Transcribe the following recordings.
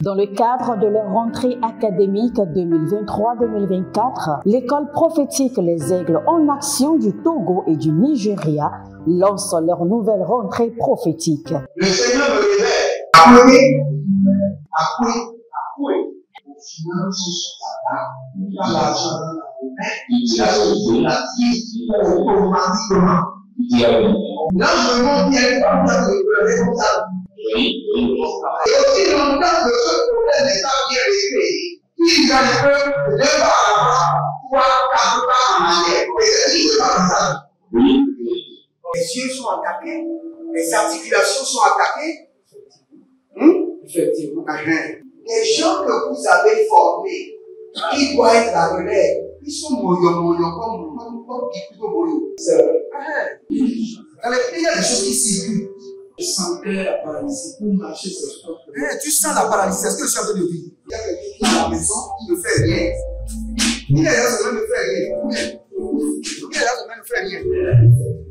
Dans le cadre de leur rentrée académique 2023-2024, l'école prophétique Les Aigles en Action du Togo et du Nigeria lance leur nouvelle rentrée prophétique. Le Seigneur me révèle. Appelez. Au final, il a l'argent dans la automatiquement. Là, je me montre bien pas de responsable. Et aussi longtemps que ce problème n'est pas bien réglé, ils arrivent deux pas en avant, trois, quatre pas en arrière. Et c'est pas comme ça. Les yeux sont attaqués, les articulations sont attaquées. Effectivement. Les gens que vous avez formés, qui doivent être la relève, ils sont moyons comme plutôt moyons. C'est vrai. Dans les pays, il y a des choses qui circulent. Je sentais la paralysie pour marcher sur le corps. Tu sens la paralysie, c'est ce que je suis en train de dire. Il y a quelqu'un qui est à la maison, qui ne fait rien. Il est là, ça ne fait rien. Il est là, ça ne fait rien.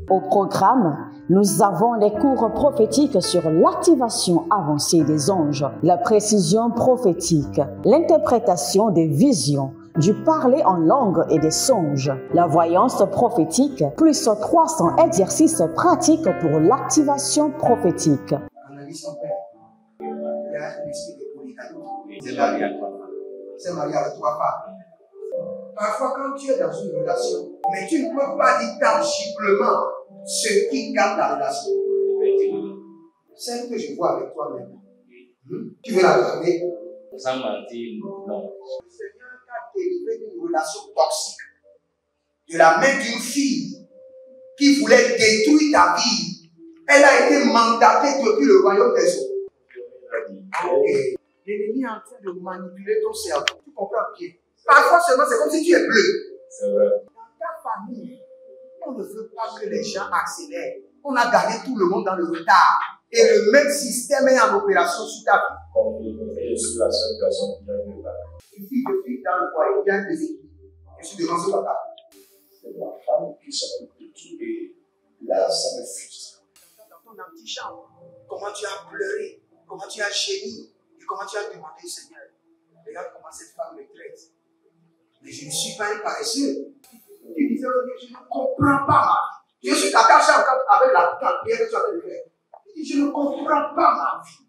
Au programme, nous avons les cours prophétiques sur l'activation avancée des anges, la précision prophétique, l'interprétation des visions, du parler en langue et des songes, la voyance prophétique, plus 300 exercices pratiques pour l'activation prophétique. Analyse son père. Il y a un esprit de polygamie. C'est marié à trois femmes. C'est marié à trois femmes. Parfois, quand tu es dans une relation, mais tu ne peux pas dire tangiblement ce qui garde la relation. Celle que je vois avec toi maintenant. Tu veux la regarder? Sans mentir, non. Le Seigneur t'a délivré d'une relation toxique. De la main d'une fille qui voulait détruire ta vie. Elle a été mandatée depuis le royaume des eaux. L'ennemi est en train de manipuler ton cerveau. Tu comprends bien? Parfois seulement, c'est comme si tu es bleu. C'est vrai. Dans ta famille, on ne veut pas que les gens accélèrent. On a gardé tout le monde dans le retard. Et le même système est en opération sur ta vie. Je suis la seule personne qui a vu ça. Une fille de fille dans le foyer, il y a des équipes. Je suis devant ce papa. C'est ma femme qui s'occupe de tout et là, ça me frustre. Dans ton antichambre, comment tu as pleuré, comment tu as gémi et comment tu as demandé au Seigneur. Regarde comment cette femme me traite. Mais je ne suis pas un paresseux. Tu disais, je ne comprends pas ma vie. Je suis attaché avec la prière que tu as fait de faire. Je ne comprends pas ma vie.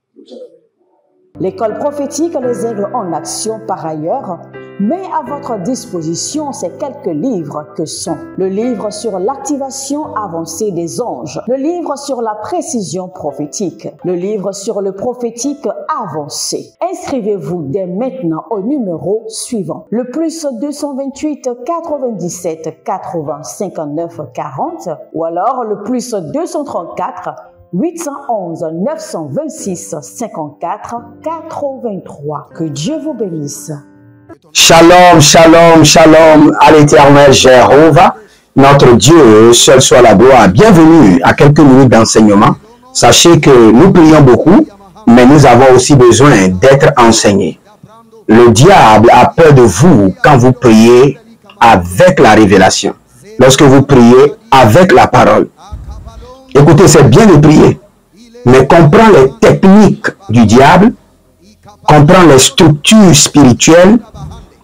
L'école prophétique Les Aigles en Action, par ailleurs, met à votre disposition ces quelques livres que sont le livre sur l'activation avancée des anges, le livre sur la précision prophétique, le livre sur le prophétique avancé. Inscrivez-vous dès maintenant au numéro suivant, le plus 228 97 80 59 40 ou alors le plus 234 811 926 54 83. Que Dieu vous bénisse. Shalom, shalom, shalom à l'Éternel Jéhovah, notre Dieu, seul soit la gloire. Bienvenue à quelques minutes d'enseignement. Sachez que nous prions beaucoup, mais nous avons aussi besoin d'être enseignés. Le diable a peur de vous quand vous priez avec la révélation, lorsque vous priez avec la parole. Écoutez, c'est bien de prier, mais comprends les techniques du diable, comprends les structures spirituelles,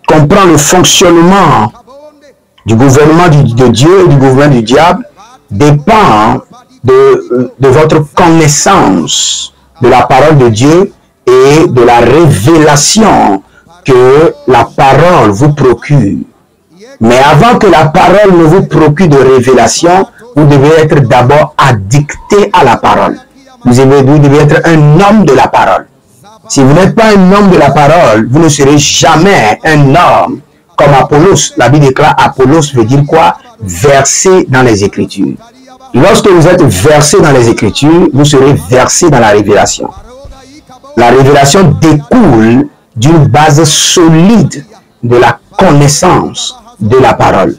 comprends le fonctionnement du gouvernement de Dieu et du gouvernement du diable, dépend de votre connaissance de la parole de Dieu et de la révélation que la parole vous procure. Mais avant que la parole ne vous procure de révélation, vous devez être d'abord addicté à la parole. Vous devez être un homme de la parole. Si vous n'êtes pas un homme de la parole, vous ne serez jamais un homme comme Apollos. La Bible déclare Apollos veut dire quoi? Versé dans les Écritures. Lorsque vous êtes versé dans les Écritures, vous serez versé dans la révélation. La révélation découle d'une base solide de la connaissance de la parole.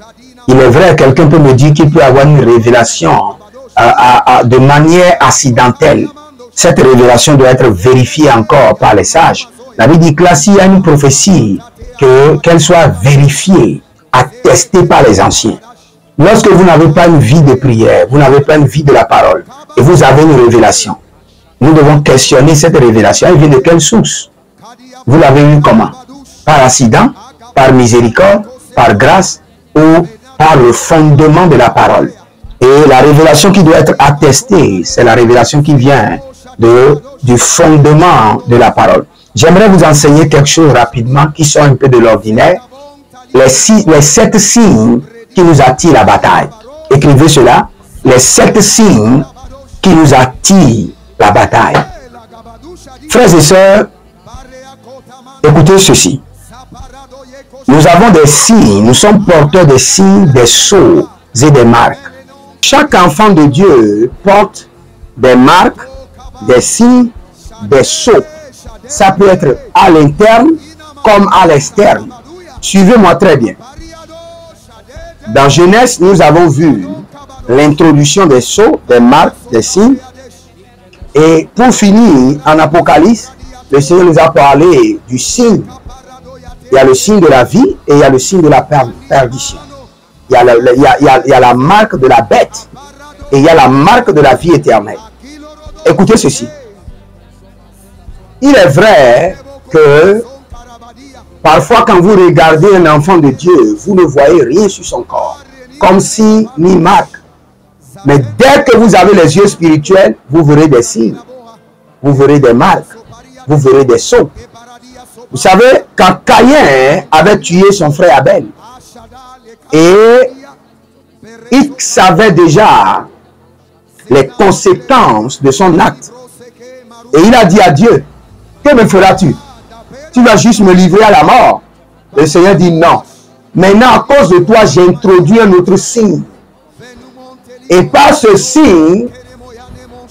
Il est vrai, quelqu'un peut me dire qu'il peut avoir une révélation de manière accidentelle. Cette révélation doit être vérifiée encore par les sages. La Bible dit que là, s'il y a une prophétie, qu'elle soit vérifiée, attestée par les anciens. Lorsque vous n'avez pas une vie de prière, vous n'avez pas une vie de la parole, et vous avez une révélation, nous devons questionner cette révélation. Elle vient de quelle source? Vous l'avez eu comment? Par accident, par miséricorde, par grâce ou par le fondement de la parole. Et la révélation qui doit être attestée, c'est la révélation qui vient du fondement de la parole. J'aimerais vous enseigner quelque chose rapidement qui sort un peu de l'ordinaire. Les 7 signes qui nous attirent la bataille. Écrivez cela. Les 7 signes qui nous attirent la bataille. Frères et sœurs, écoutez ceci. Nous avons des signes, nous sommes porteurs des signes, des sceaux et des marques. Chaque enfant de Dieu porte des marques, des signes, des sceaux. Ça peut être à l'interne comme à l'externe. Suivez-moi très bien. Dans Genèse, nous avons vu l'introduction des sceaux, des marques, des signes. Et pour finir, en Apocalypse, le Seigneur nous a parlé du signe. Il y a le signe de la vie et il y a le signe de la perdition. Il y a la marque de la bête et il y a la marque de la vie éternelle. Écoutez ceci. Il est vrai que parfois quand vous regardez un enfant de Dieu, vous ne voyez rien sur son corps, comme si ni marque. Mais dès que vous avez les yeux spirituels, vous verrez des signes, vous verrez des marques, vous verrez des sceaux. Vous savez, quand Caïn avait tué son frère Abel, et il savait déjà les conséquences de son acte, et il a dit à Dieu, que me feras-tu? Tu vas juste me livrer à la mort. Le Seigneur dit non. Maintenant, à cause de toi, j'ai introduit un autre signe. Et par ce signe,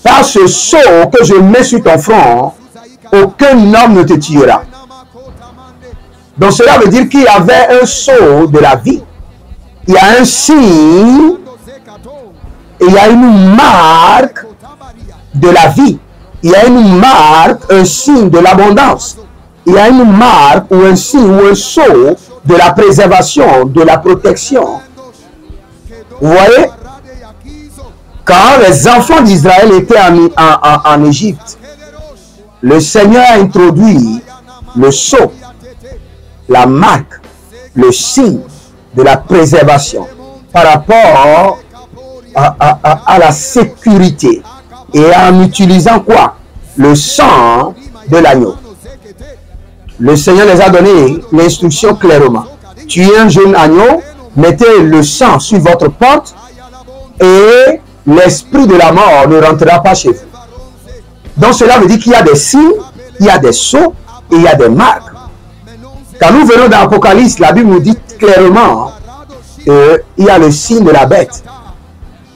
par ce sceau que je mets sur ton front, aucun homme ne te tuera. Donc cela veut dire qu'il y avait un sceau de la vie. Il y a un signe et il y a une marque de la vie. Il y a une marque, un signe de l'abondance. Il y a une marque ou un signe ou un sceau de la préservation, de la protection. Vous voyez? Quand les enfants d'Israël étaient en Égypte, le Seigneur a introduit le sceau, la marque, le signe de la préservation par rapport à la sécurité et en utilisant quoi? Le sang de l'agneau. Le Seigneur les a donné l'instruction clairement. Tuez un jeune agneau, mettez le sang sur votre porte et l'esprit de la mort ne rentrera pas chez vous. Donc cela veut dire qu'il y a des signes, il y a des sceaux et il y a des marques. Quand nous venons dans l'Apocalypse, la Bible nous dit clairement qu'il y a le signe de la bête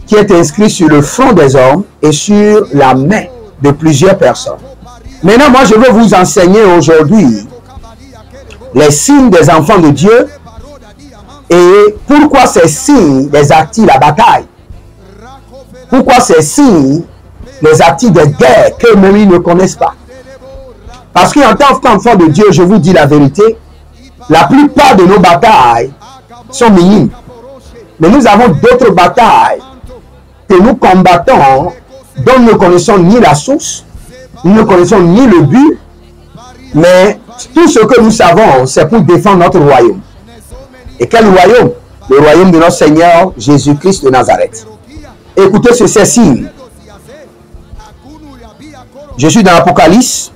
qui est inscrit sur le front des hommes et sur la main de plusieurs personnes. Maintenant, moi, je veux vous enseigner aujourd'hui les signes des enfants de Dieu et pourquoi ces signes les attirent la bataille. Pourquoi ces signes les attirent des guerres qu'eux-mêmes ils ne connaissent pas. Parce qu'en tant qu'enfant de Dieu, je vous dis la vérité, la plupart de nos batailles sont minimes. Mais nous avons d'autres batailles que nous combattons dont nous ne connaissons ni la source, nous ne connaissons ni le but, mais tout ce que nous savons, c'est pour défendre notre royaume. Et quel royaume? Le royaume de notre Seigneur Jésus-Christ de Nazareth. Écoutez ces signes. Je suis dans l'Apocalypse,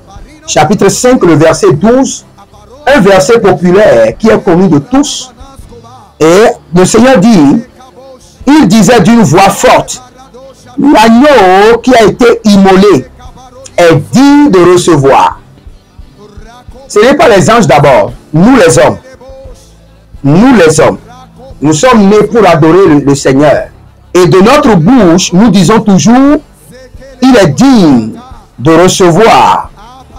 chapitre 5, le verset 12, un verset populaire qui est connu de tous. Et le Seigneur dit, il disait d'une voix forte, l'agneau qui a été immolé est digne de recevoir. Ce n'est pas les anges d'abord, nous les hommes. Nous les hommes, nous sommes nés pour adorer le Seigneur. Et de notre bouche, nous disons toujours, il est digne de recevoir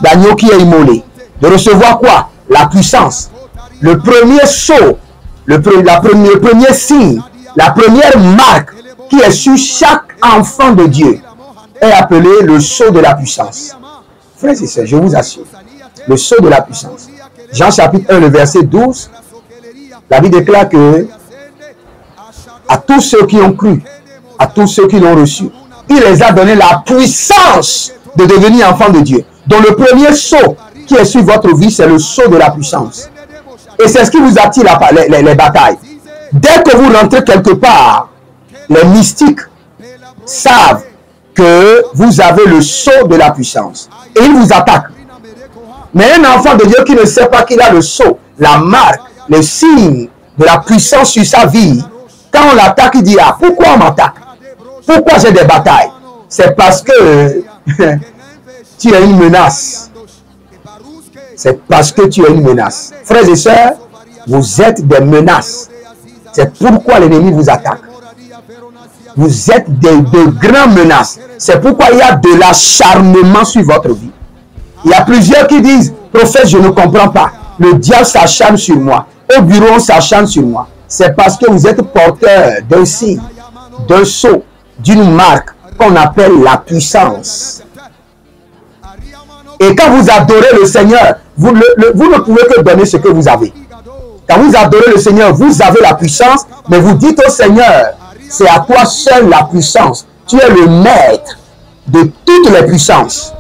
l'agneau qui est immolé. De recevoir quoi? La puissance. Le premier sceau, le premier signe, la première marque qui est sur chaque enfant de Dieu est appelé le sceau de la puissance. Frères et sœurs, je vous assure, le sceau de la puissance. Jean chapitre 1, le verset 12, la Bible déclare que à tous ceux qui ont cru, à tous ceux qui l'ont reçu, il les a donné la puissance de devenir enfants de Dieu. Donc le premier sceau qui est sur votre vie, c'est le sceau de la puissance. Et c'est ce qui vous attire les batailles. Dès que vous rentrez quelque part, les mystiques savent que vous avez le sceau de la puissance. Et ils vous attaquent. Mais un enfant de Dieu qui ne sait pas qu'il a le sceau, la marque, le signe de la puissance sur sa vie, quand on l'attaque, il dit, ah, pourquoi on m'attaque? Pourquoi j'ai des batailles? C'est parce que tu es une menace. C'est parce que tu es une menace. Frères et sœurs, vous êtes des menaces. C'est pourquoi l'ennemi vous attaque. Vous êtes de grandes menaces. C'est pourquoi il y a de l'acharnement sur votre vie. Il y a plusieurs qui disent, prophète, je ne comprends pas. Le diable s'acharne sur moi. Au bureau, on s'acharne sur moi. C'est parce que vous êtes porteur d'un signe, d'un sceau, d'une marque qu'on appelle la puissance. Et quand vous adorez le Seigneur, vous ne pouvez que donner ce que vous avez. Quand vous adorez le Seigneur, vous avez la puissance, mais vous dites au Seigneur, c'est à toi seul la puissance. Tu es le maître de toutes les puissances.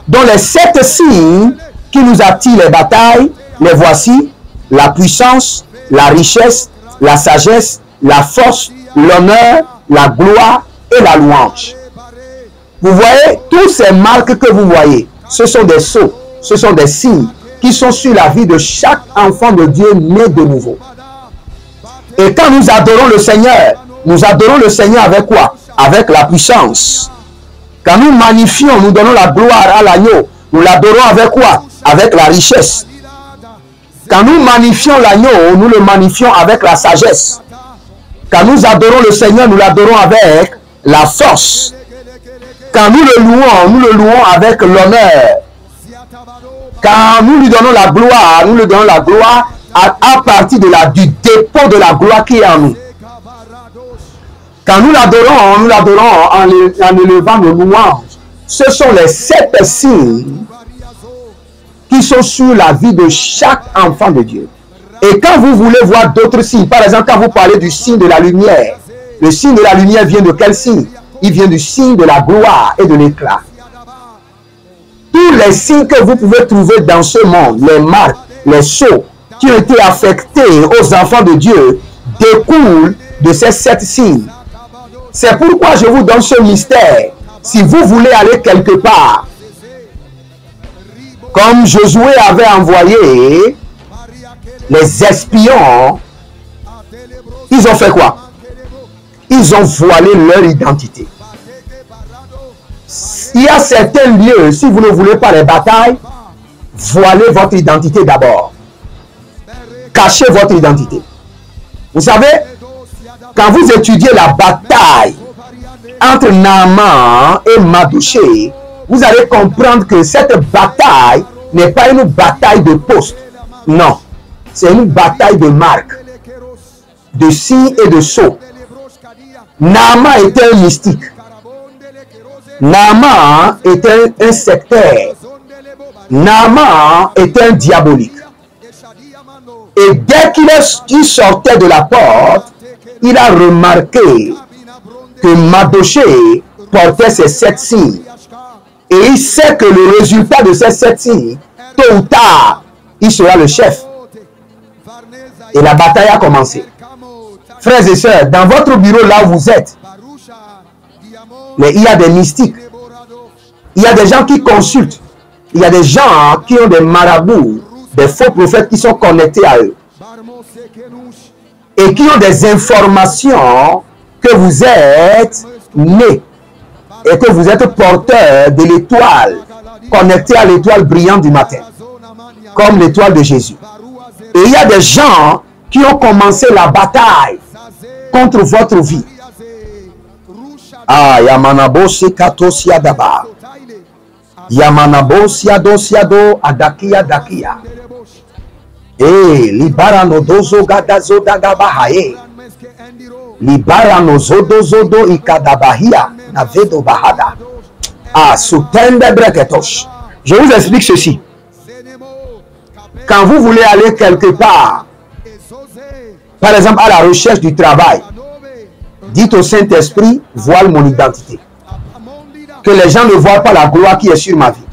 Donc les 7 signes qui nous attirent les batailles, les voici: la puissance, la richesse, la sagesse, la force, l'honneur, la gloire et la louange. Vous voyez, tous ces marques que vous voyez, ce sont des sceaux, ce sont des signes qui sont sur la vie de chaque enfant de Dieu né de nouveau. Et quand nous adorons le Seigneur avec quoi? Avec la puissance. Quand nous magnifions, nous donnons la gloire à l'agneau, nous l'adorons avec quoi? Avec la richesse. Quand nous magnifions l'agneau, nous le magnifions avec la sagesse. Quand nous adorons le Seigneur, nous l'adorons avec la force. Quand nous le louons avec l'honneur. Quand nous lui donnons la gloire, à partir du dépôt de la gloire qui est en nous. Quand nous l'adorons en élevant nos louanges. Ce sont les 7 signes qui sont sur la vie de chaque enfant de Dieu. Et quand vous voulez voir d'autres signes, par exemple, quand vous parlez du signe de la lumière, le signe de la lumière vient de quel signe? Il vient du signe de la gloire et de l'éclat. Tous les signes que vous pouvez trouver dans ce monde, les marques, les sceaux qui ont été affectés aux enfants de Dieu, découlent de ces 7 signes. C'est pourquoi je vous donne ce mystère. Si vous voulez aller quelque part, comme Josué avait envoyé les espions, ils ont fait quoi? Ils ont voilé leur identité. Il y a certains lieux, si vous ne voulez pas les batailles, voilez votre identité d'abord. Cachez votre identité. Vous savez, quand vous étudiez la bataille entre Naaman et Mardochée, vous allez comprendre que cette bataille n'est pas une bataille de poste. Non, c'est une bataille de marque, de signes et de sceaux. Naaman était un mystique. Naaman était un sectaire. Naaman était un diabolique. Et dès qu'il sortait de la porte, il a remarqué que Mardochée portait ces 7 signes. Et il sait que le résultat de ces 7 signes, tôt ou tard, il sera le chef. Et la bataille a commencé. Frères et sœurs, dans votre bureau là où vous êtes, mais il y a des mystiques. Il y a des gens qui consultent. Il y a des gens qui ont des marabouts, des faux prophètes qui sont connectés à eux. Et qui ont des informations que vous êtes nés et que vous êtes porteur de l'étoile, connecté à l'étoile brillante du matin, comme l'étoile de Jésus. Et il y a des gens qui ont commencé la bataille contre votre vie. Ah, Yamanabosi Katosia Daba. Yamanabosia Dosiado Adakia Dakia. Eh, Libarano Dozo Gadazo Dagabahae. Libarano Zodo Zodo Ikadabahia Navedo Bahada. Ah, Soutende Breketosh. Je vous explique ceci. Quand vous voulez aller quelque part, par exemple à la recherche du travail, dites au Saint-Esprit, voile mon identité. Que les gens ne voient pas la gloire qui est sur ma vie.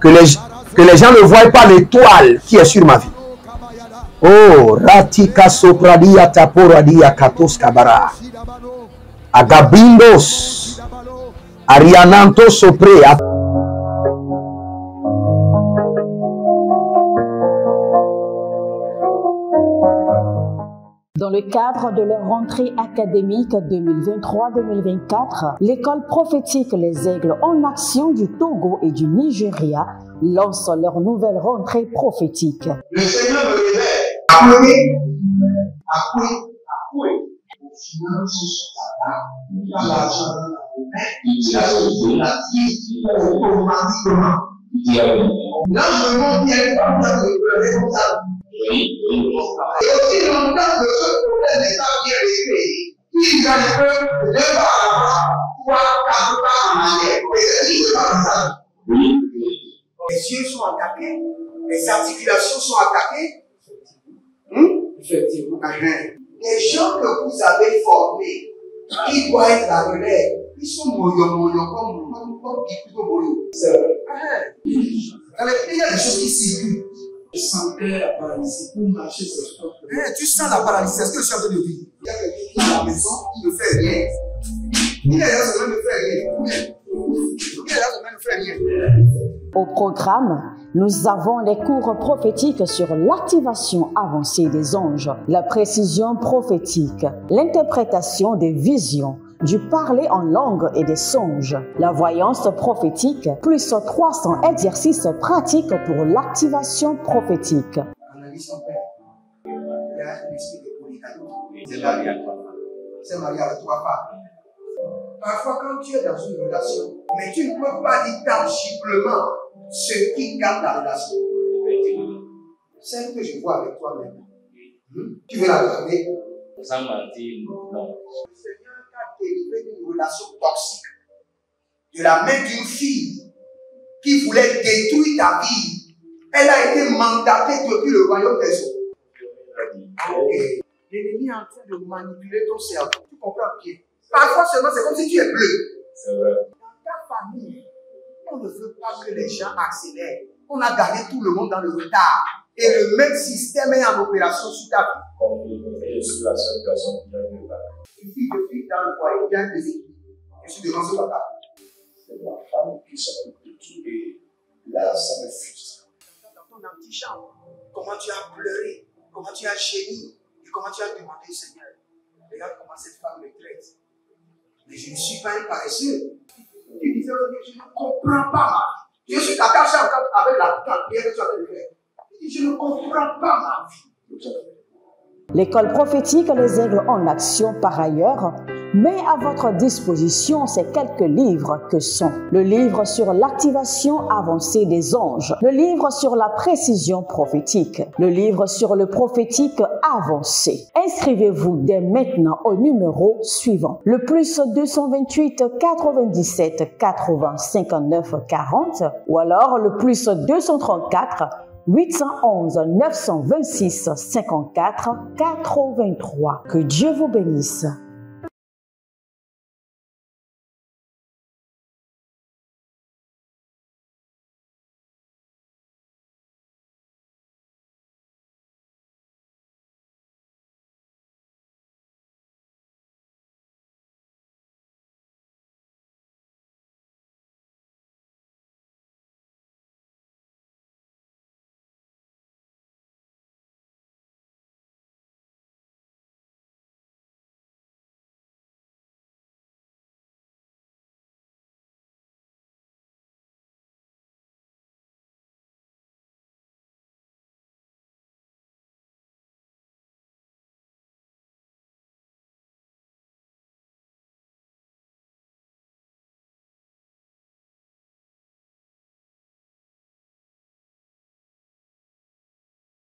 Que Que les gens ne voient pas l'étoile qui est sur ma vie. Oh, Ratika Sopradia Taporadia Katos Kabara. Agabindos. Ariananto Sopre. Dans le cadre de leur rentrée académique 2023-2024, l'école prophétique Les Aigles en Action du Togo et du Nigeria lance leur nouvelle rentrée prophétique. Le Seigneur me révèle. Appelez. Finances, l'argent, la vie, automatiquement. Là, je me montre bien le responsable. Et aussi longtemps que ce problème n'est pas bien réglé, il y a un peu de pas avant, 3, 4 pas en arrière. Et c'est ce qui se passe. Les yeux sont attaqués, les articulations sont attaquées. Effectivement. Les gens que vous avez formés, qui doivent être la relève, ils sont moyo comme plutôt moyo. C'est vrai. Il y a des choses qui circulent. Je sentais la paralysie pour marcher sur ce corps. Tu sens la paralysie, c'est ce que je suis en train de dire. Il y a quelqu'un qui est à la maison, qui ne fait rien. Il est là, ça ne fait rien. Il est là, ça ne fait rien. Au programme, nous avons les cours prophétiques sur l'activation avancée des anges, la précision prophétique, l'interprétation des visions, du parler en langue et des songes, la voyance prophétique, plus 300 exercices pratiques pour l'activation prophétique. Analyse ton père. Il y a un esprit de polygame. C'est marié à trois femmes. C'est marié à trois femmes. Parfois, quand tu es dans une relation, mais tu ne peux pas dire tangiblement ce qui garde la relation. Celle que je vois avec toi maintenant. Tu veux la garder? Sans mentir, non. Le Seigneur t'a délivré d'une relation toxique. De la main d'une fille qui voulait détruire ta vie. Elle a été mandatée depuis le royaume des eaux. L'ennemi est en train de manipuler ton cerveau. Tu comprends bien? Parfois seulement, c'est comme si tu es bleu. C'est vrai. Dans ta famille, on ne veut pas que les gens accélèrent. On a gardé tout le monde dans le retard. Et le même système est en opération sur ta vie. Je suis la seule personne qui a eu le bac. Une fille de fille dans le foyer, bien déséquilibrée. Je suis devant ce papa. C'est ma femme qui s'occupe de tout et là, ça me frustre. Dans ton antichambre, comment tu as pleuré, comment tu as gémi et comment tu as demandé au Seigneur. Regarde comment cette femme me traite. Mais je ne suis pas un paresseux. Tu disais, je ne comprends pas ma vie. Je suis attaché avec la prière que tu as fait de faire. Je ne comprends pas ma vie. L'école prophétique Les Aigles en Action, par ailleurs, met à votre disposition ces quelques livres que sont le livre sur l'activation avancée des anges, le livre sur la précision prophétique, le livre sur le prophétique avancé. Inscrivez-vous dès maintenant au numéro suivant, le plus 228 97 80 59 40 ou alors le plus 234 811 926 54 83. Que Dieu vous bénisse.